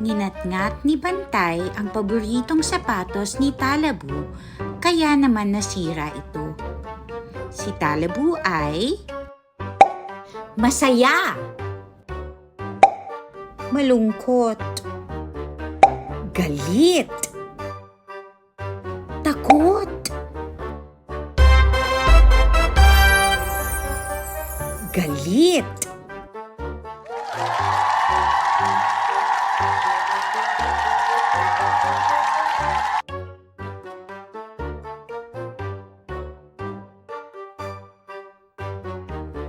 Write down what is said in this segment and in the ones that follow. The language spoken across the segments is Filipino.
Ninatngat ni Bantay ang paboritong sapatos ni Talabu, kaya naman nasira ito. Si Talabu ay masaya, malungkot, galit, takot, galit.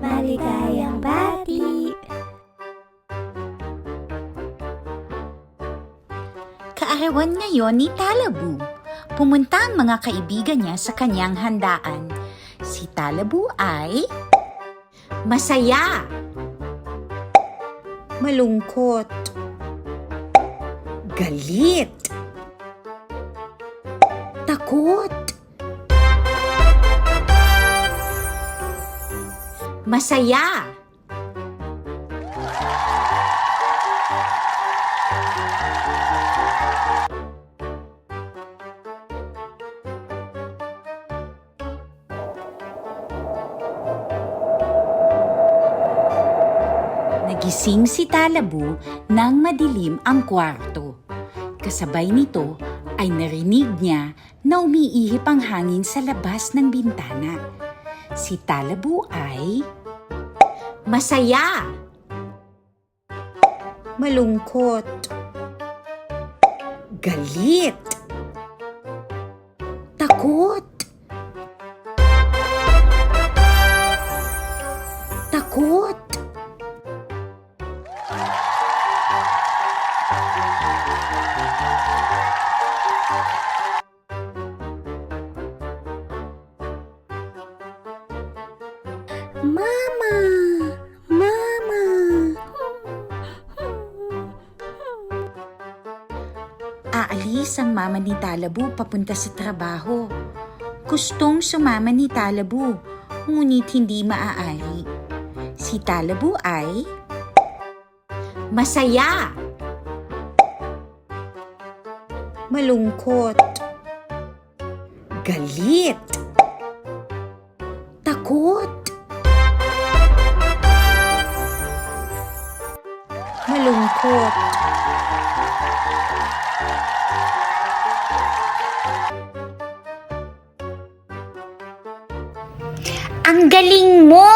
Maligayang bati! Kaarawan ngayon ni Talabu. Pumunta ang mga kaibigan niya sa kanyang handaan. Si Talabu ay masaya, malungkot, galit, takot, masaya. Nagising si Talabu nang madilim ang kwarto. Kasabay nito ay narinig niya na umiihip ang hangin sa labas ng bintana. Si Talabu ay masaya, malungkot, galit, takot, takot. Mama! Mama! Aalis ang mama ni Talabu papunta sa trabaho. Gustong sumama ni Talabu, ngunit hindi maaari. Si Talabu ay masaya, malungkot, galit, takot, malungkot. Ang galing mo!